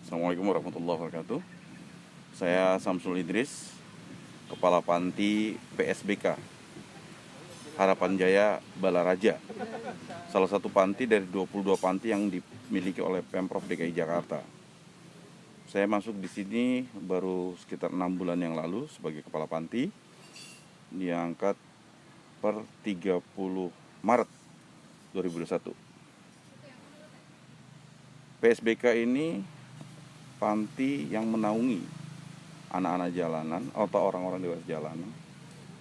Assalamualaikum warahmatullahi wabarakatuh. Saya Samsul Idris, Kepala Panti PSBK Harapan Jaya Balaraja. Salah satu panti dari 22 panti yang dimiliki oleh Pemprov DKI Jakarta. Saya masuk di sini baru sekitar 6 bulan yang lalu sebagai Kepala Panti. Diangkat per 30 Maret 2021. PSBK ini panti yang menaungi anak-anak jalanan atau orang-orang dewasa jalanan,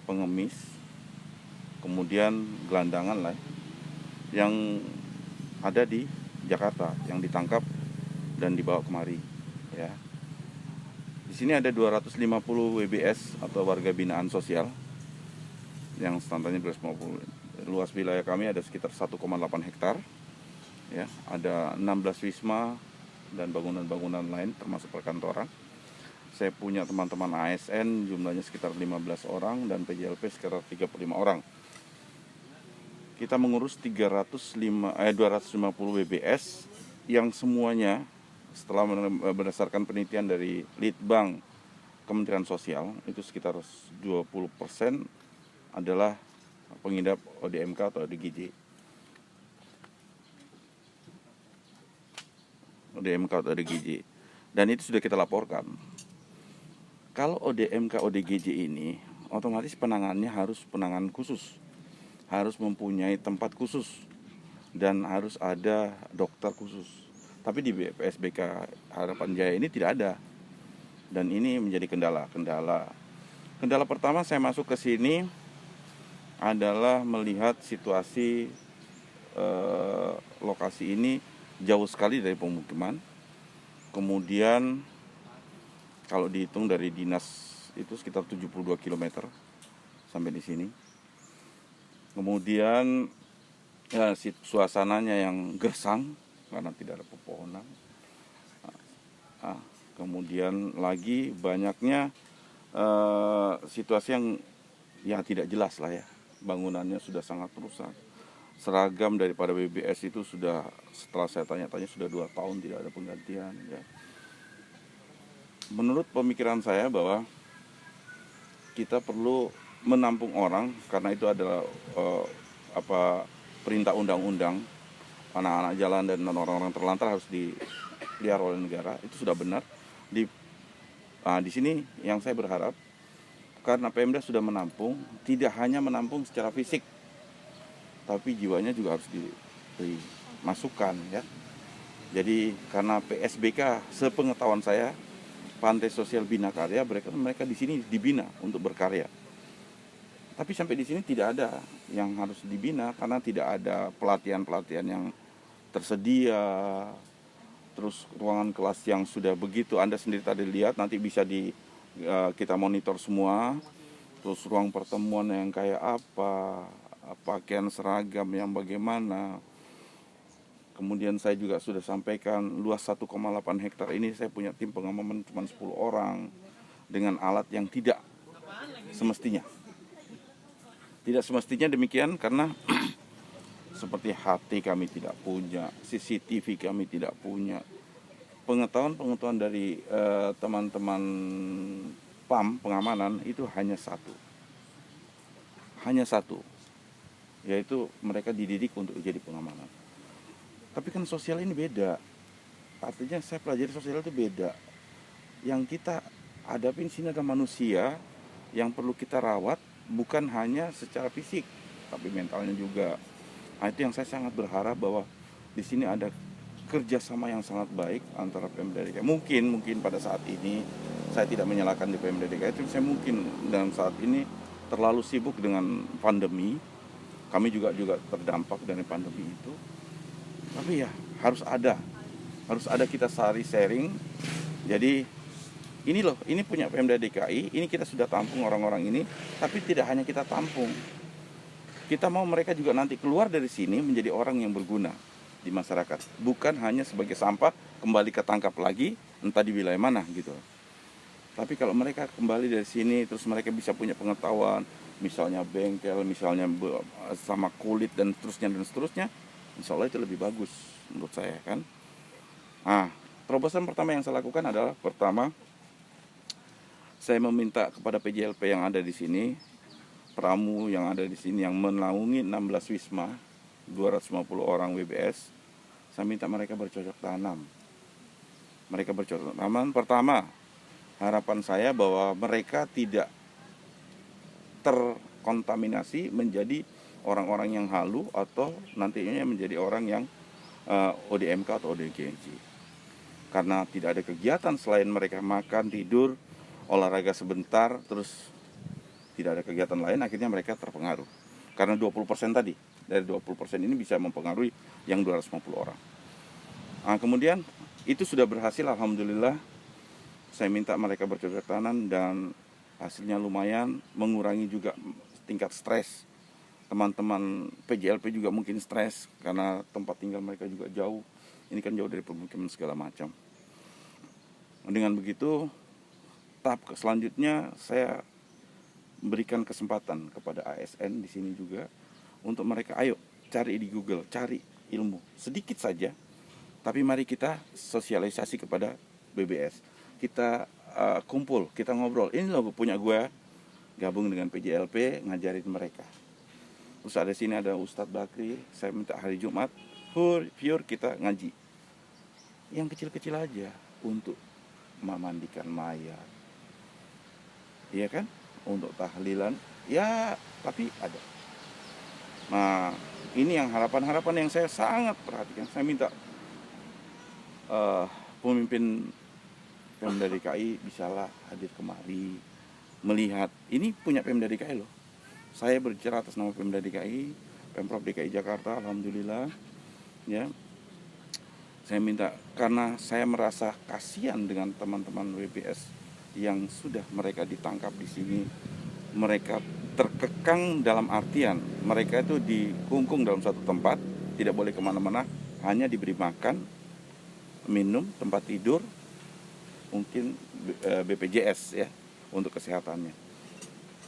pengemis, kemudian gelandangan lah, yang ada di Jakarta, yang ditangkap dan dibawa kemari. Ya, di sini ada 250 WBS atau warga binaan sosial yang standarnya 250. Luas wilayah kami ada sekitar 1,8 hektar. Ya, ada 16 wisma dan bangunan-bangunan lain termasuk perkantoran. Saya punya teman-teman ASN jumlahnya sekitar 15 orang dan PJLP sekitar 35 orang. Kita mengurus 250 WBS yang semuanya setelah berdasarkan penelitian dari Litbang Kementerian Sosial itu sekitar 20% adalah pengidap ODMK atau ODGJ. Dan itu sudah kita laporkan. Kalau ODMK ODGJ ini otomatis penanganannya harus penanganan khusus, harus mempunyai tempat khusus dan harus ada dokter khusus. Tapi di PSBK Harapan Jaya ini tidak ada, dan ini menjadi kendala. Kendala pertama saya masuk ke sini adalah melihat situasi lokasi ini jauh sekali dari pemukiman. Kemudian kalau dihitung dari dinas itu sekitar 72 km sampai di sini. Kemudian ya, suasananya yang gersang karena tidak ada pepohonan. Kemudian lagi banyaknya situasi yang ya tidak jelas lah ya. Bangunannya sudah sangat rusak. Seragam daripada WBS itu sudah, setelah saya tanya-tanya, sudah 2 tahun tidak ada penggantian ya. Menurut pemikiran saya bahwa kita perlu menampung orang karena itu adalah perintah undang-undang. Anak-anak jalan dan orang-orang terlantar harus dipelihara oleh negara, itu sudah benar. Di sini yang saya berharap, karena Pemda sudah menampung, tidak hanya menampung secara fisik, tapi jiwanya juga harus dimasukkan ya. Jadi karena PSBK, sepengetahuan saya, Pantai Sosial Bina Karya, mereka di sini dibina untuk berkarya. Tapi sampai di sini tidak ada yang harus dibina karena tidak ada pelatihan-pelatihan yang tersedia. Terus ruangan kelas yang sudah begitu, Anda sendiri tadi lihat, nanti bisa kita monitor semua. Terus ruang pertemuan yang kayak apa, pakaian seragam yang bagaimana. Kemudian saya juga sudah sampaikan luas 1,8 hektar ini saya punya tim pengamanan cuma 10 orang dengan alat yang tidak semestinya. Tidak semestinya demikian karena seperti HT kami tidak punya, CCTV kami tidak punya. Pengetahuan dari teman-teman PAM pengamanan itu hanya satu, yaitu mereka dididik untuk jadi pengamanan. Tapi kan sosial ini beda. Artinya saya pelajari sosial itu beda. Yang kita hadapin sini adalah manusia yang perlu kita rawat, bukan hanya secara fisik, tapi mentalnya juga. Nah, itu yang saya sangat berharap bahwa di sini ada kerjasama yang sangat baik antara Pemda DKI. Mungkin pada saat ini saya tidak menyalahkan di Pemda DKI, tapi saya mungkin dalam saat ini terlalu sibuk dengan pandemi. Kami juga terdampak dari pandemi itu. Tapi ya harus ada kita sharing. Jadi ini punya Pemda DKI, ini kita sudah tampung orang-orang ini, tapi tidak hanya kita tampung. Kita mau mereka juga nanti keluar dari sini menjadi orang yang berguna di masyarakat, bukan hanya sebagai sampah kembali ketangkap lagi entah di wilayah mana gitu. Tapi kalau mereka kembali dari sini terus mereka bisa punya pengetahuan, misalnya bengkel, misalnya sama kulit dan seterusnya, insya Allah itu lebih bagus menurut saya kan. Nah, Terobosan pertama yang saya lakukan adalah, pertama, saya meminta kepada PJLP yang ada di sini, pramu yang ada di sini yang menaungi 16 wisma, 250 orang WBS, saya minta mereka bercocok tanam. Mereka bercocok tanam. Pertama, harapan saya bahwa mereka tidak terkontaminasi menjadi orang-orang yang halu atau nantinya menjadi orang yang ODMK atau ODGJ. Karena tidak ada kegiatan selain mereka makan, tidur, olahraga sebentar, terus tidak ada kegiatan lain, akhirnya mereka terpengaruh. Karena 20% tadi, dari 20% ini bisa mempengaruhi yang 250 orang. Nah, kemudian itu sudah berhasil, alhamdulillah. Saya minta mereka bercocok tanam dan hasilnya lumayan, mengurangi juga tingkat stres. Teman-teman PJLP juga mungkin stres karena tempat tinggal mereka juga jauh. Ini kan jauh dari permukiman segala macam. Dengan begitu, tahap selanjutnya saya berikan kesempatan kepada ASN di sini juga untuk mereka, ayo cari di Google, cari ilmu sedikit saja, tapi mari kita sosialisasi kepada BBS. Kita kumpul, kita ngobrol. Ini loh punya gue, gabung dengan PJLP, ngajarin mereka. Terus ada sini ada Ustadz Bakri, saya minta hari Jumat pure kita ngaji. Yang kecil-kecil aja untuk memandikan mayat. Iya kan? Untuk tahlilan, ya tapi ada. Nah, ini yang harapan-harapan yang saya sangat perhatikan. Saya minta pemimpin Pemda DKI bisalah hadir kemari, melihat. Ini punya Pemda DKI loh. Saya berbicara atas nama Pemda DKI, Pemprov DKI Jakarta, alhamdulillah. Ya, saya minta, karena saya merasa kasihan dengan teman-teman WBS yang sudah mereka ditangkap di sini. Mereka terkekang dalam artian mereka itu dikungkung dalam satu tempat, tidak boleh kemana-mana, hanya diberi makan, minum, tempat tidur, mungkin BPJS ya untuk kesehatannya.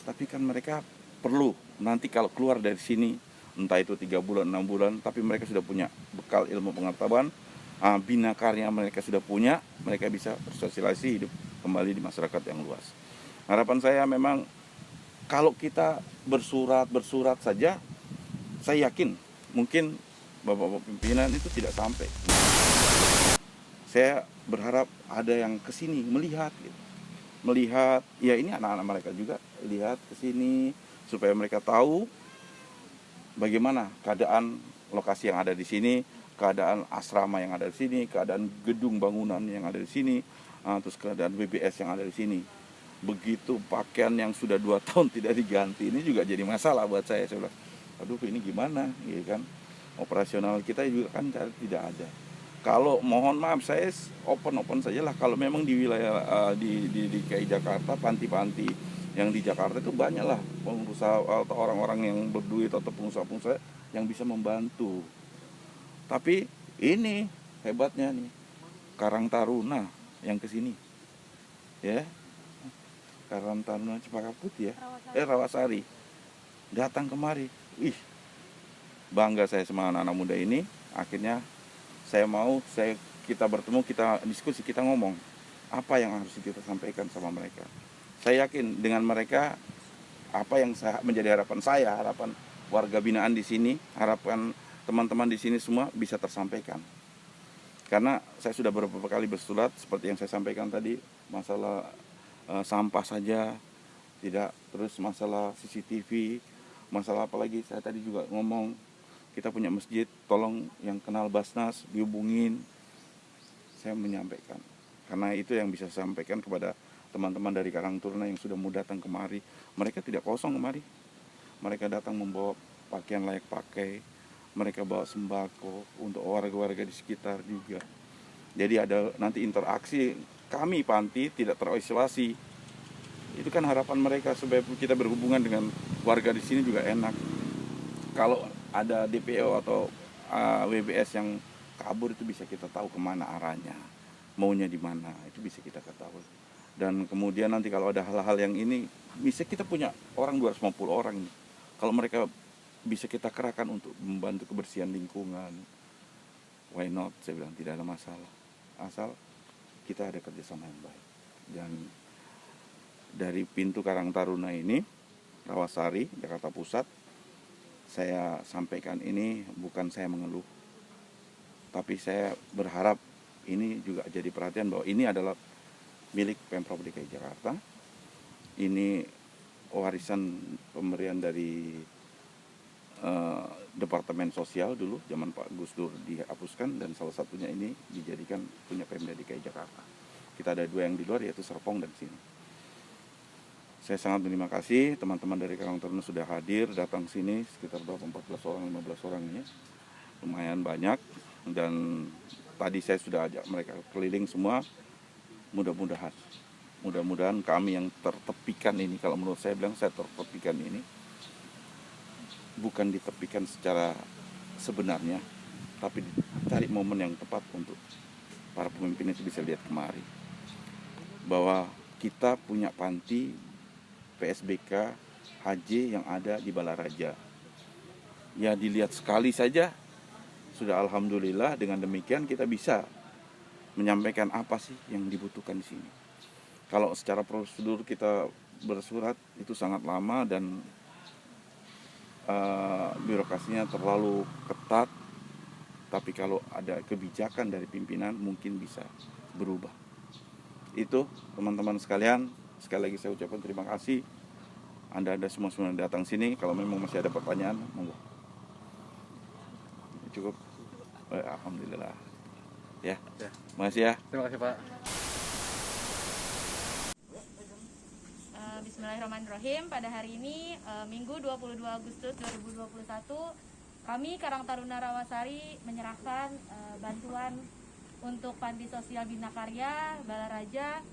Tapi kan mereka perlu nanti kalau keluar dari sini, entah itu 3 bulan, 6 bulan, tapi mereka sudah punya bekal ilmu pengetahuan, bina karya mereka sudah punya, mereka bisa bersosialisasi hidup kembali di masyarakat yang luas. Harapan saya memang kalau kita bersurat saja, saya yakin mungkin bapak-bapak pimpinan itu tidak sampai. Saya berharap ada yang kesini melihat, gitu. Melihat, ya ini anak-anak mereka juga lihat kesini supaya mereka tahu bagaimana keadaan lokasi yang ada di sini, keadaan asrama yang ada di sini, keadaan gedung bangunan yang ada di sini, terus keadaan BBS yang ada di sini. Begitu pakaian yang sudah 2 tahun tidak diganti, ini juga jadi masalah buat saya. Saya bilang, aduh ini gimana, gitu kan? Operasional kita juga kan tidak ada. Kalau mohon maaf, saya open saja lah. Kalau memang di wilayah di DKI Jakarta, panti-panti yang di Jakarta itu banyak lah pengusaha atau orang-orang yang berduit atau pengusaha-pengusaha yang bisa membantu. Tapi ini hebatnya nih, Karang Taruna yang kesini, ya. Karang Taruna Cempaka Putih ya, Rawasari, datang kemari. Bangga saya sama anak-anak muda ini. Akhirnya kita bertemu, kita diskusi, kita ngomong apa yang harus kita sampaikan sama mereka. Saya yakin dengan mereka, apa yang menjadi harapan saya, harapan warga binaan di sini, harapan teman-teman di sini semua bisa tersampaikan. Karena saya sudah beberapa kali bersurat seperti yang saya sampaikan tadi, masalah sampah saja tidak, terus masalah CCTV, masalah apalagi saya tadi juga ngomong, kita punya masjid, tolong yang kenal Basnas dihubungin. Saya menyampaikan, karena itu yang bisa saya sampaikan kepada teman-teman dari Karang Taruna yang sudah mau datang kemari. Mereka tidak kosong kemari, mereka datang membawa pakaian layak pakai, mereka bawa sembako untuk warga-warga di sekitar juga. Jadi ada nanti interaksi, kami panti tidak terisolasi. Itu kan harapan mereka supaya kita berhubungan dengan warga di sini juga enak. Kalau ada DPO atau WBS yang kabur, itu bisa kita tahu kemana arahnya, maunya di mana, itu bisa kita ketahui. Dan kemudian nanti kalau ada hal-hal yang ini, bisa kita punya orang 250 orang nih. Kalau mereka bisa kita kerahkan untuk membantu kebersihan lingkungan, why not? Saya bilang tidak ada masalah, asal kita ada kerjasama yang baik. Dan dari pintu Karang Taruna ini, Rawasari, Jakarta Pusat, saya sampaikan ini bukan saya mengeluh, tapi saya berharap ini juga jadi perhatian bahwa ini adalah milik Pemprov DKI Jakarta. Ini warisan pemberian dari Departemen Sosial dulu zaman Pak Gus Dur dihapuskan, dan salah satunya ini dijadikan punya Pemda DKI Jakarta. Kita ada 2 yang di luar, yaitu Serpong dan sini. Saya sangat berterima kasih teman-teman dari Karang Taruna sudah hadir datang sini, sekitar 14 orang 15 orang ini, lumayan banyak. Dan tadi saya sudah ajak mereka keliling semua. Mudah-mudahan kami yang tertepikan ini, kalau menurut saya bilang saya tertepikan ini bukan ditepikan secara sebenarnya, tapi dicari momen yang tepat untuk para pemimpin itu bisa lihat kemari bahwa kita punya panti PSBK HJ yang ada di Balaraja. Ya, dilihat sekali saja sudah alhamdulillah. Dengan demikian kita bisa menyampaikan apa sih yang dibutuhkan di sini. Kalau secara prosedur kita bersurat itu sangat lama dan birokrasinya terlalu ketat, tapi kalau ada kebijakan dari pimpinan mungkin bisa berubah. Itu teman-teman sekalian, sekali lagi saya ucapkan terima kasih. Anda semua datang sini. Kalau memang masih ada pertanyaan, monggo. Cukup. Alhamdulillah. Ya. Terima kasih ya. Terima kasih, Pak. Bismillahirrahmanirrahim. Pada hari ini Minggu 22 Agustus 2021, kami Karang Taruna Rawasari menyerahkan bantuan untuk Panti Sosial Bina Karya Balaraja.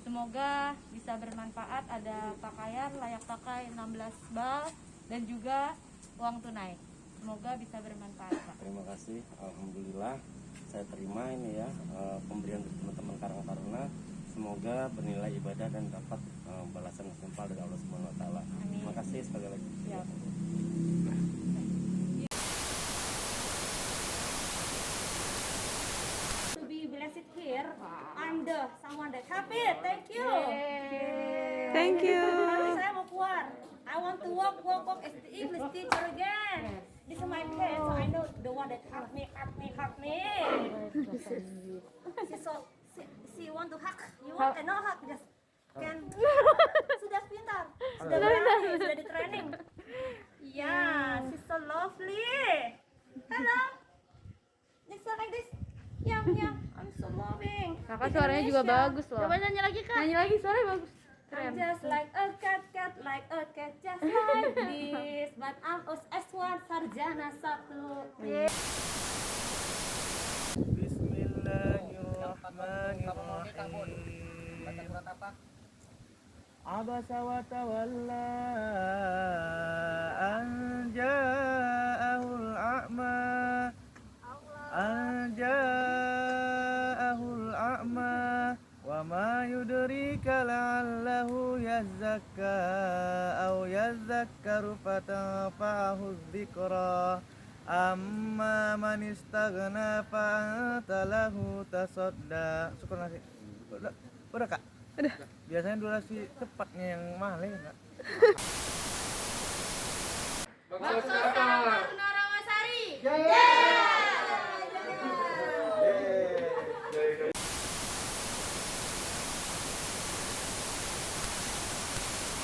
Semoga bisa bermanfaat. Ada pakaian layak pakai 16 bal dan juga uang tunai. Semoga bisa bermanfaat, Pak. Terima kasih. Alhamdulillah saya terima ini ya pemberian dari teman-teman Karang Taruna. Semoga bernilai ibadah dan dapat balasan setimpal dari Allah Subhanahu wa taala. Terima kasih sekali lagi. Siap. To be blessed here, I'm the someone that happy. Thank you. Thank you. Nanti saya mau keluar. I want to walk as the English teacher again. This is my friend, so I know the one that hug me. She want to hug. You want no hug, just can. Sudah pintar, sudah berani, sudah di training. Yeah, she's so lovely. Hello. Just like this. Yeah, I'm so loving. Kakak suaranya juga bagus loh. Coba nyanyi lagi, Kak. Nyanyi lagi, suaranya bagus. I'm just like a cat, just like this. But I'm S1 sarjana 1. Bismillahirrahmanirrahim. Abasa wa tawalla an ja'ahul a'ma wa ma yudrika la'allahu yazzakka aw yazzakkaru fatanfa'ahu dzikra amma man istaghna fa anta lahu tasadda. Syukur nasi. Udah Kak? Udah. Biasanya durasi cepatnya yang mahal ya Kak?